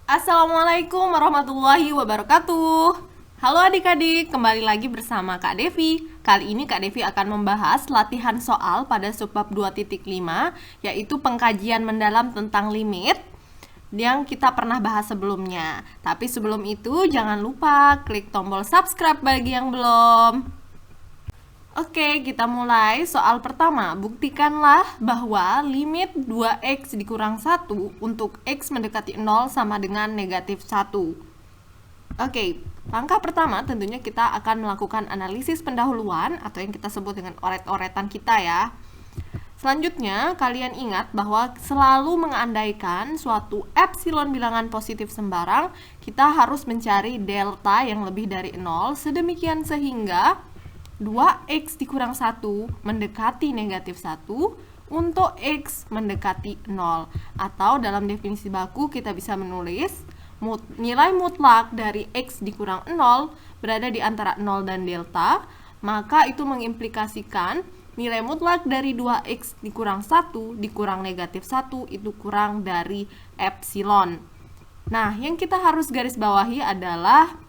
Assalamualaikum warahmatullahi wabarakatuh. Halo adik-adik, kembali lagi bersama Kak Devi. Kali ini Kak Devi akan membahas latihan soal pada subbab 2.5, yaitu pengkajian mendalam tentang limit yang kita pernah bahas sebelumnya. Tapi sebelum itu jangan lupa klik tombol subscribe bagi yang belum. Oke, kita mulai. Soal pertama, buktikanlah bahwa limit 2x dikurang 1 untuk x mendekati 0 sama dengan negatif 1. Oke, langkah pertama tentunya kita akan melakukan analisis pendahuluan atau yang kita sebut dengan oret-oretan kita ya. Selanjutnya, kalian ingat bahwa selalu mengandaikan suatu epsilon bilangan positif sembarang, kita harus mencari delta yang lebih dari 0, sedemikian sehingga 2x dikurang 1 mendekati negatif 1 untuk x mendekati 0. Atau dalam definisi baku kita bisa menulis nilai mutlak dari x dikurang 0 berada di antara 0 dan delta, maka itu mengimplikasikan nilai mutlak dari 2x dikurang 1 dikurang negatif 1 itu kurang dari epsilon. Nah, yang kita harus garis bawahi adalah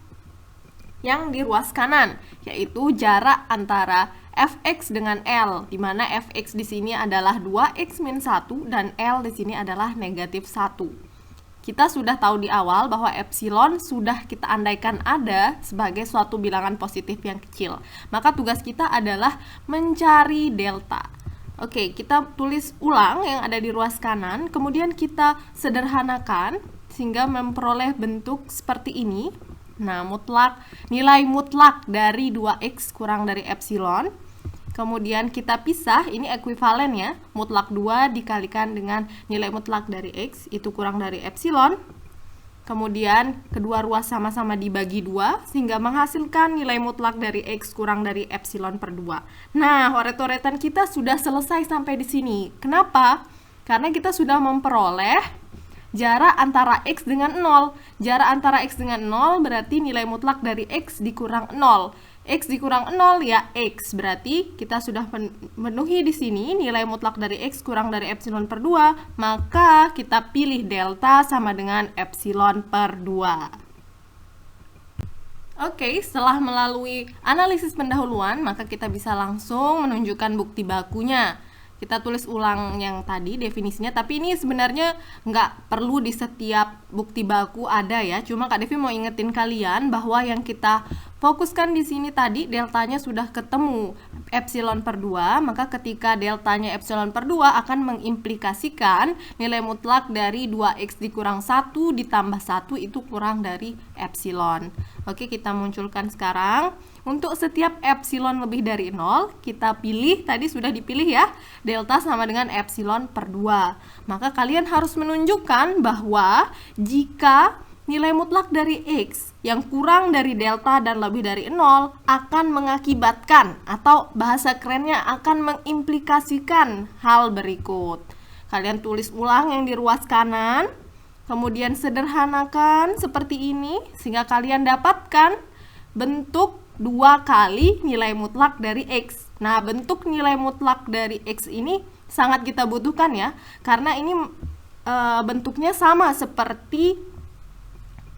yang di ruas kanan, yaitu jarak antara fx dengan L, di mana fx di sini adalah 2x min 1 dan L di sini adalah negatif 1. Kita sudah tahu di awal bahwa epsilon sudah kita andaikan ada sebagai suatu bilangan positif yang kecil. Maka tugas kita adalah mencari delta. Oke, kita tulis ulang yang ada di ruas kanan, kemudian kita sederhanakan sehingga memperoleh bentuk seperti ini. Nah, nilai mutlak dari 2x kurang dari epsilon. Kemudian kita pisah, ini ekuivalen ya. Mutlak 2 dikalikan dengan nilai mutlak dari x, itu kurang dari epsilon. Kemudian kedua ruas sama-sama dibagi 2, sehingga menghasilkan nilai mutlak dari x kurang dari epsilon per 2. Nah, oret-oretan kita sudah selesai sampai di sini. Kenapa? Karena kita sudah memperoleh jarak antara x dengan 0. Jarak antara x dengan 0 berarti nilai mutlak dari x dikurang 0. X dikurang 0 ya x. Berarti kita sudah memenuhi di sini nilai mutlak dari x kurang dari epsilon per 2. Maka kita pilih delta sama dengan epsilon per 2. Oke, setelah melalui analisis pendahuluan, maka kita bisa langsung menunjukkan bukti bakunya. Kita tulis ulang yang tadi definisinya, tapi ini sebenarnya nggak perlu di setiap bukti baku ada ya. Cuma Kak Devi mau ingetin kalian bahwa yang kita fokuskan di sini tadi deltanya sudah ketemu epsilon per 2, maka ketika deltanya epsilon per 2 akan mengimplikasikan nilai mutlak dari 2x dikurang 1 ditambah 1 itu kurang dari epsilon. Oke, kita munculkan sekarang. Untuk setiap epsilon lebih dari 0, kita pilih, tadi sudah dipilih ya, delta sama dengan epsilon per 2. Maka kalian harus menunjukkan bahwa jika nilai mutlak dari x yang kurang dari delta dan lebih dari 0 akan mengakibatkan, atau bahasa kerennya akan mengimplikasikan hal berikut. Kalian tulis ulang yang di ruas kanan, kemudian sederhanakan seperti ini, sehingga kalian dapatkan bentuk 2 kali nilai mutlak dari x. Nah, bentuk nilai mutlak dari x ini sangat kita butuhkan ya, karena ini bentuknya sama seperti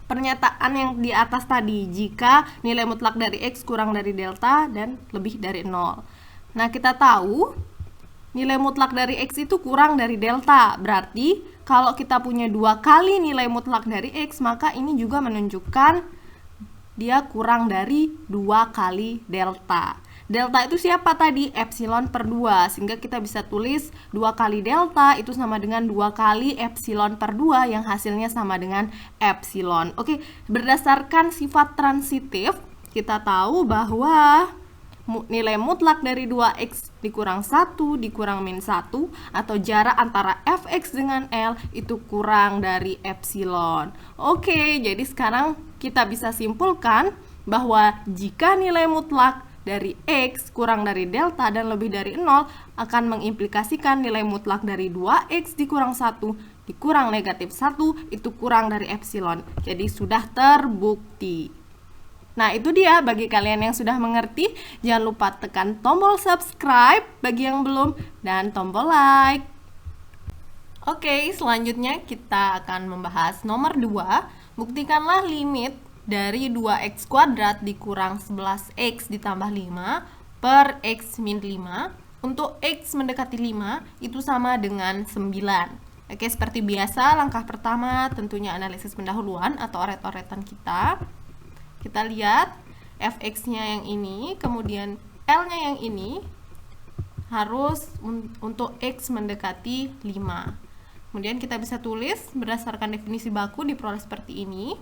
pernyataan yang di atas tadi, jika nilai mutlak dari x kurang dari delta dan lebih dari 0. Nah, kita tahu nilai mutlak dari x itu kurang dari delta, berarti kalau kita punya 2 kali nilai mutlak dari x, maka ini juga menunjukkan dia kurang dari 2 kali delta. Delta itu siapa tadi? Epsilon per 2. Sehingga kita bisa tulis 2 kali delta itu sama dengan 2 kali epsilon per 2 yang hasilnya sama dengan epsilon. Oke, berdasarkan sifat transitif, kita tahu bahwa nilai mutlak dari 2x dikurang 1 dikurang min 1 atau jarak antara fx dengan L itu kurang dari epsilon. Oke, jadi sekarang kita bisa simpulkan bahwa jika nilai mutlak dari x kurang dari delta dan lebih dari 0 akan mengimplikasikan nilai mutlak dari 2x dikurang 1 dikurang negatif 1 itu kurang dari epsilon. Jadi sudah terbukti. Nah, itu dia bagi kalian yang sudah mengerti. Jangan lupa tekan tombol subscribe bagi yang belum dan tombol like. Oke, selanjutnya kita akan membahas nomor 2. Buktikanlah limit dari 2x kuadrat dikurang 11x ditambah 5 per x min 5 untuk x mendekati 5 itu sama dengan 9. Oke, seperti biasa langkah pertama tentunya analisis pendahuluan atau oret-oretan kita. Kita lihat fx-nya yang ini, kemudian L-nya yang ini harus untuk x mendekati 5. Kemudian kita bisa tulis berdasarkan definisi baku diperoleh seperti ini.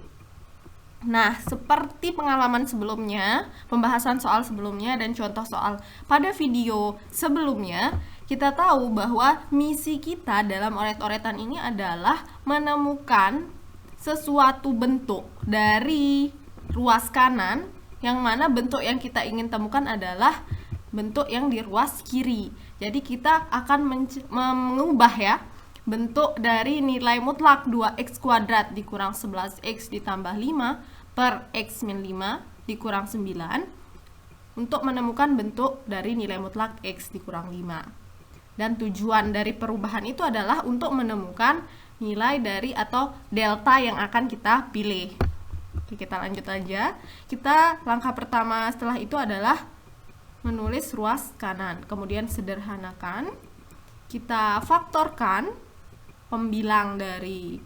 Nah, seperti pengalaman sebelumnya, pembahasan soal sebelumnya dan contoh soal pada video sebelumnya, kita tahu bahwa misi kita dalam oret-oretan ini adalah menemukan sesuatu bentuk dari ruas kanan, yang mana bentuk yang kita ingin temukan adalah bentuk yang di ruas kiri. Jadi kita akan mengubah ya bentuk dari nilai mutlak 2x kuadrat dikurang 11x ditambah 5 per x min 5 dikurang 9 untuk menemukan bentuk dari nilai mutlak x dikurang 5. Dan tujuan dari perubahan itu adalah untuk menemukan nilai dari atau delta yang akan kita pilih. Oke, kita lanjut aja. Kita langkah pertama setelah itu adalah menulis ruas kanan. Kemudian sederhanakan. Kita faktorkan pembilang dari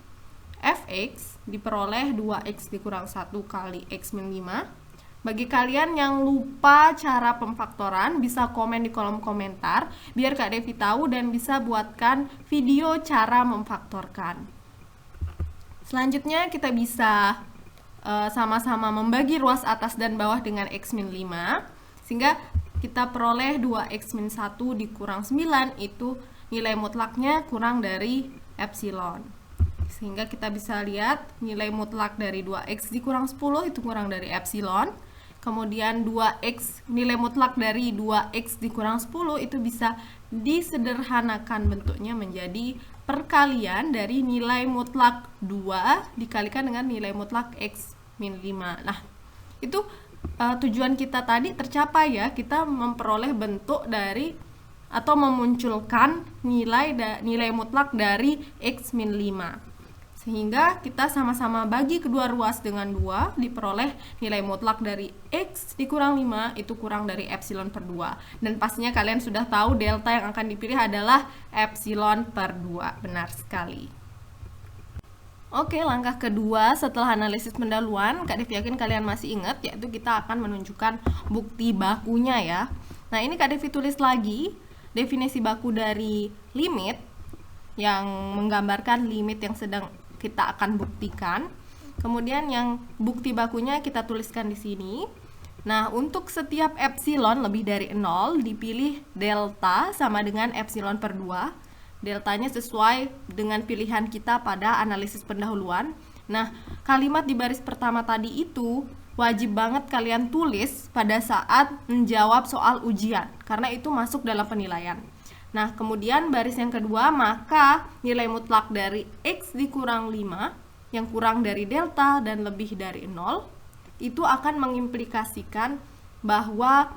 fx diperoleh 2x dikurang 1 kali x min 5. Bagi kalian yang lupa cara pemfaktoran, bisa komen di kolom komentar biar Kak Devi tahu dan bisa buatkan video cara memfaktorkan. Selanjutnya kita bisa sama-sama membagi ruas atas dan bawah dengan x min 5, sehingga kita peroleh 2x min 1 dikurang 9 itu nilai mutlaknya kurang dari epsilon. Sehingga kita bisa lihat nilai mutlak dari 2x dikurang 10 itu kurang dari epsilon. Kemudian 2x, nilai mutlak dari 2x dikurang 10 itu bisa disederhanakan bentuknya menjadi perkalian dari nilai mutlak 2 dikalikan dengan nilai mutlak x min 5. Nah, itu tujuan kita tadi tercapai ya. Kita memperoleh bentuk dari atau memunculkan nilai mutlak dari x min 5. Sehingga kita sama-sama bagi kedua ruas dengan 2, diperoleh nilai mutlak dari x dikurang 5 itu kurang dari epsilon per 2. Dan pastinya kalian sudah tahu delta yang akan dipilih adalah epsilon per 2. Benar sekali. Oke, langkah kedua setelah analisis pendahuluan, Kak Devi yakin kalian masih ingat, yaitu kita akan menunjukkan bukti bakunya ya. Nah, ini Kak Devi tulis lagi definisi baku dari limit yang menggambarkan limit yang sedang kita akan buktikan. Kemudian yang bukti bakunya kita tuliskan di sini. Nah, untuk setiap epsilon lebih dari 0 dipilih delta sama dengan epsilon per 2. Deltanya sesuai dengan pilihan kita pada analisis pendahuluan. Nah, kalimat di baris pertama tadi itu wajib banget kalian tulis pada saat menjawab soal ujian, karena itu masuk dalam penilaian. Nah, kemudian baris yang kedua, maka nilai mutlak dari x dikurang 5 yang kurang dari delta dan lebih dari 0 itu akan mengimplikasikan bahwa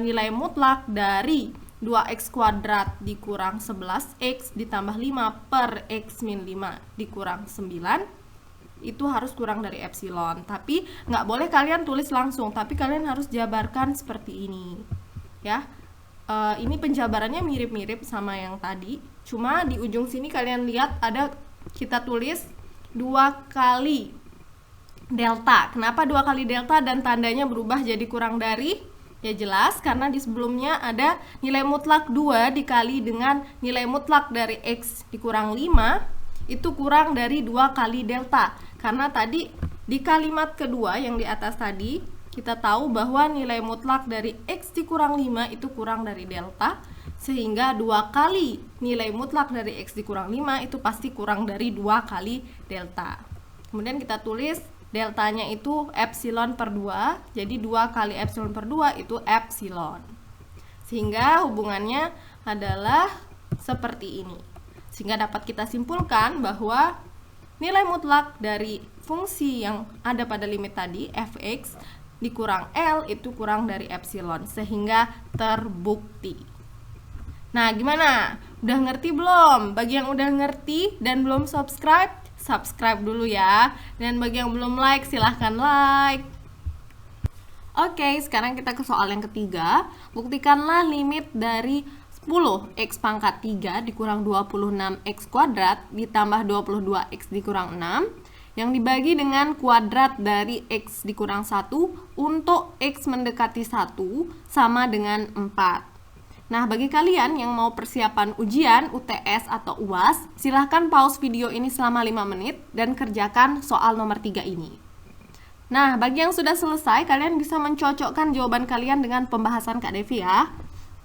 nilai mutlak dari 2x kuadrat dikurang 11x ditambah 5 per x min 5 dikurang 9 itu harus kurang dari epsilon. Tapi nggak boleh kalian tulis langsung, tapi kalian harus jabarkan seperti ini ya. Ini penjabarannya mirip-mirip sama yang tadi, cuma di ujung sini kalian lihat ada kita tulis 2 kali delta. Kenapa 2 kali delta dan tandanya berubah jadi kurang dari? Ya jelas, karena di sebelumnya ada nilai mutlak 2 dikali dengan nilai mutlak dari x dikurang 5 itu kurang dari 2 kali delta. Karena tadi di kalimat kedua yang di atas tadi kita tahu bahwa nilai mutlak dari x dikurang 5 itu kurang dari delta, sehingga 2 kali nilai mutlak dari x dikurang 5 itu pasti kurang dari 2 kali delta. Kemudian kita tulis deltanya itu epsilon per 2, jadi 2 kali epsilon per 2 itu epsilon. Sehingga hubungannya adalah seperti ini. Sehingga dapat kita simpulkan bahwa nilai mutlak dari fungsi yang ada pada limit tadi, fx dikurang L itu kurang dari epsilon, sehingga terbukti. Nah, gimana? Udah ngerti belum? Bagi yang udah ngerti dan belum subscribe, subscribe dulu ya. Dan bagi yang belum like, silahkan like. Oke, sekarang kita ke soal yang ketiga. Buktikanlah limit dari 10x pangkat 3 dikurang 26x kuadrat ditambah 22x dikurang 6 yang dibagi dengan kuadrat dari x dikurang 1 untuk x mendekati 1 sama dengan 4. Nah, bagi kalian yang mau persiapan ujian, UTS atau UAS, silahkan pause video ini selama 5 menit dan kerjakan soal nomor 3 ini. Nah, bagi yang sudah selesai, kalian bisa mencocokkan jawaban kalian dengan pembahasan Kak Devi ya.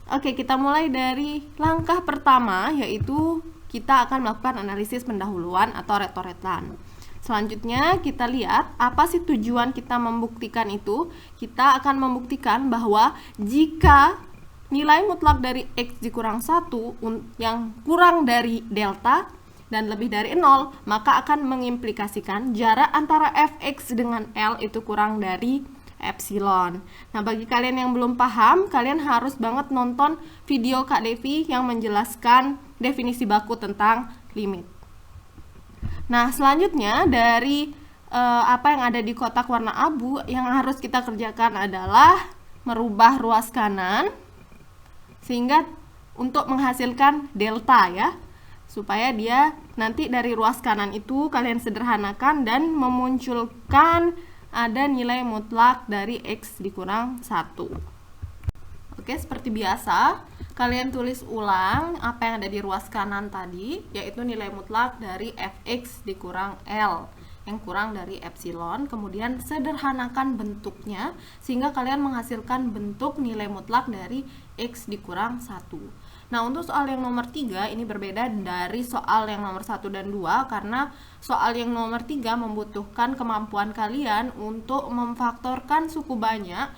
Oke, kita mulai dari langkah pertama, yaitu kita akan melakukan analisis pendahuluan atau retoretan. Selanjutnya, kita lihat apa sih tujuan kita membuktikan itu. Kita akan membuktikan bahwa jika nilai mutlak dari X dikurang 1 yang kurang dari delta dan lebih dari 0, maka akan mengimplikasikan jarak antara fx dengan L itu kurang dari epsilon. Nah, bagi kalian yang belum paham, kalian harus banget nonton video Kak Devi yang menjelaskan definisi baku tentang limit. Nah, selanjutnya dari apa yang ada di kotak warna abu, yang harus kita kerjakan adalah merubah ruas kanan sehingga untuk menghasilkan delta ya, supaya dia nanti dari ruas kanan itu kalian sederhanakan dan memunculkan ada nilai mutlak dari X dikurang 1. Oke, seperti biasa kalian tulis ulang apa yang ada di ruas kanan tadi, yaitu nilai mutlak dari Fx dikurang L yang kurang dari epsilon. Kemudian sederhanakan bentuknya sehingga kalian menghasilkan bentuk nilai mutlak dari X dikurang 1. Nah, untuk soal yang nomor 3 ini berbeda dari soal yang nomor 1 dan 2 karena soal yang nomor 3 membutuhkan kemampuan kalian untuk memfaktorkan suku banyak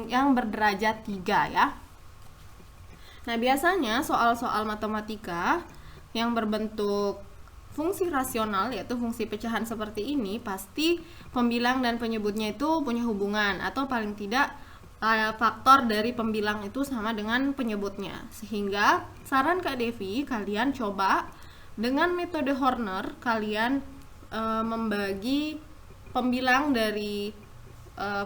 yang berderajat 3 ya. Nah, biasanya soal-soal matematika yang berbentuk fungsi rasional, yaitu fungsi pecahan seperti ini, pasti pembilang dan penyebutnya itu punya hubungan atau paling tidak faktor dari pembilang itu sama dengan penyebutnya. Sehingga saran Kak Devi, kalian coba dengan metode Horner, kalian membagi pembilang dari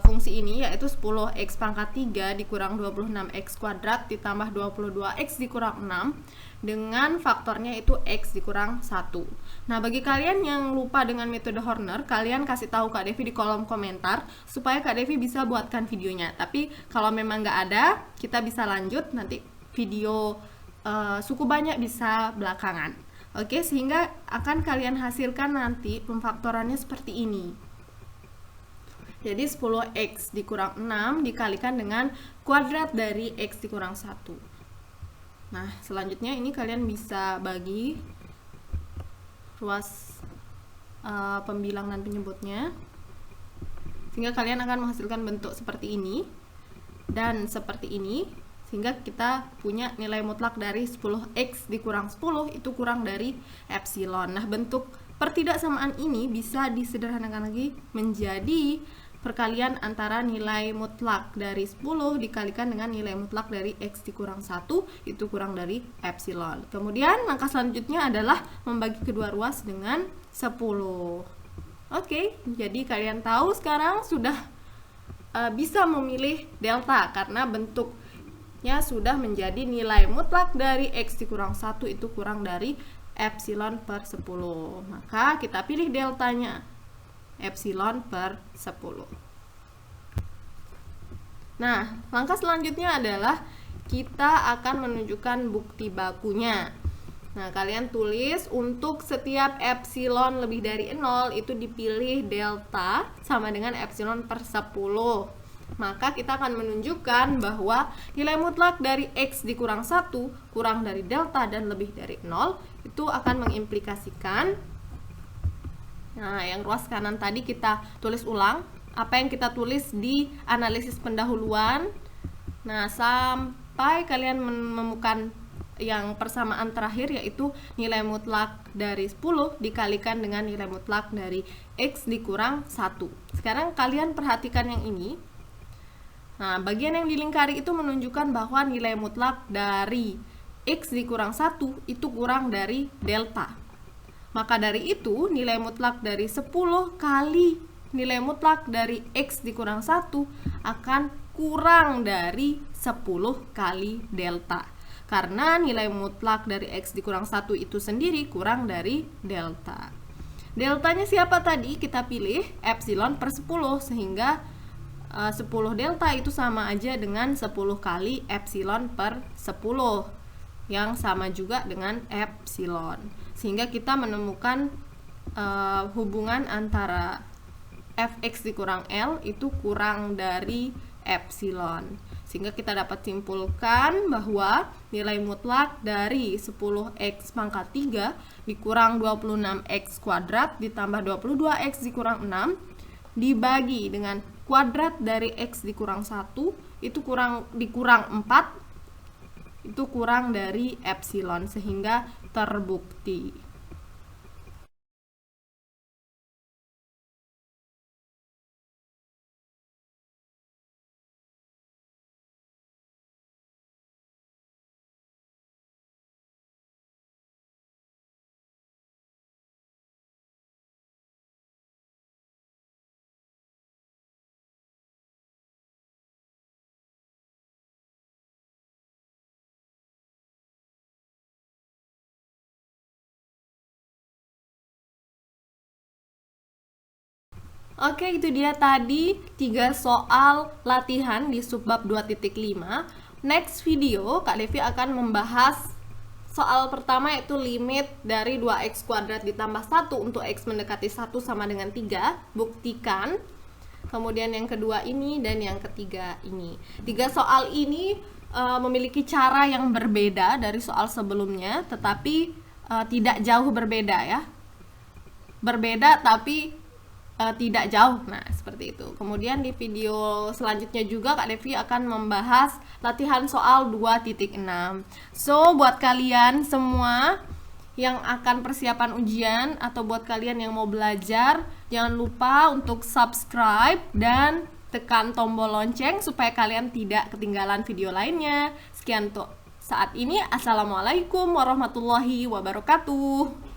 fungsi ini, yaitu 10x pangkat 3 dikurang 26x kuadrat ditambah 22x dikurang 6 dengan faktornya itu x dikurang 1. Nah, bagi kalian yang lupa dengan metode Horner, kalian kasih tahu Kak Devi di kolom komentar supaya Kak Devi bisa buatkan videonya. Tapi kalau memang nggak ada, kita bisa lanjut nanti video suku banyak bisa belakangan. Oke, sehingga akan kalian hasilkan nanti pemfaktorannya seperti ini. Jadi 10x dikurang 6 dikalikan dengan kuadrat dari x dikurang 1. Nah, selanjutnya ini kalian bisa bagi ruas pembilang dan penyebutnya sehingga kalian akan menghasilkan bentuk seperti ini dan seperti ini, sehingga kita punya nilai mutlak dari 10x dikurang 10 itu kurang dari epsilon. Nah, bentuk pertidaksamaan ini bisa disederhanakan lagi menjadi perkalian antara nilai mutlak dari 10 dikalikan dengan nilai mutlak dari X dikurang 1 itu kurang dari epsilon. Kemudian langkah selanjutnya adalah membagi kedua ruas dengan 10. Oke, jadi kalian tahu sekarang sudah bisa memilih delta karena bentuknya sudah menjadi nilai mutlak dari X dikurang 1 itu kurang dari epsilon per 10. Maka kita pilih deltanya epsilon per 10. Nah, langkah selanjutnya adalah kita akan menunjukkan bukti bakunya. Nah, kalian tulis untuk setiap epsilon lebih dari 0 itu dipilih delta sama dengan epsilon per 10. Maka kita akan menunjukkan bahwa nilai mutlak dari X dikurang 1 kurang dari delta dan lebih dari 0 itu akan mengimplikasikan. Nah, yang ruas kanan tadi kita tulis ulang apa yang kita tulis di analisis pendahuluan. Nah, sampai kalian menemukan yang persamaan terakhir, yaitu nilai mutlak dari 10 dikalikan dengan nilai mutlak dari X dikurang 1. Sekarang kalian perhatikan yang ini. Nah, bagian yang dilingkari itu menunjukkan bahwa nilai mutlak dari X dikurang 1 itu kurang dari delta. Maka dari itu nilai mutlak dari 10 kali nilai mutlak dari X dikurang 1 akan kurang dari 10 kali delta. Karena nilai mutlak dari X dikurang 1 itu sendiri kurang dari delta. Deltanya siapa tadi? Kita pilih epsilon per 10, sehingga 10 delta itu sama aja dengan 10 kali epsilon per 10, yang sama juga dengan epsilon. Sehingga kita menemukan hubungan antara fx dikurang L itu kurang dari epsilon. Sehingga kita dapat simpulkan bahwa nilai mutlak dari 10x pangkat 3 dikurang 26x kuadrat ditambah 22x dikurang 6 dibagi dengan kuadrat dari x dikurang 1 itu dikurang 4 itu kurang dari epsilon, sehingga terbukti. Oke, itu dia tadi 3 soal latihan di subbab 2.5. Next video, Kak Devi akan membahas soal pertama, yaitu limit dari 2x kuadrat ditambah 1 untuk x mendekati 1 sama dengan 3. Buktikan. Kemudian yang kedua ini dan yang ketiga ini. 3 soal ini memiliki cara yang berbeda dari soal sebelumnya, tetapi tidak jauh berbeda ya. Berbeda tapi tidak jauh. Nah, seperti itu. Kemudian di video selanjutnya juga Kak Devi akan membahas latihan soal 2.6. So, buat kalian semua yang akan persiapan ujian atau buat kalian yang mau belajar, jangan lupa untuk subscribe dan tekan tombol lonceng supaya kalian tidak ketinggalan video lainnya. Sekian untuk saat ini. Assalamualaikum warahmatullahi wabarakatuh.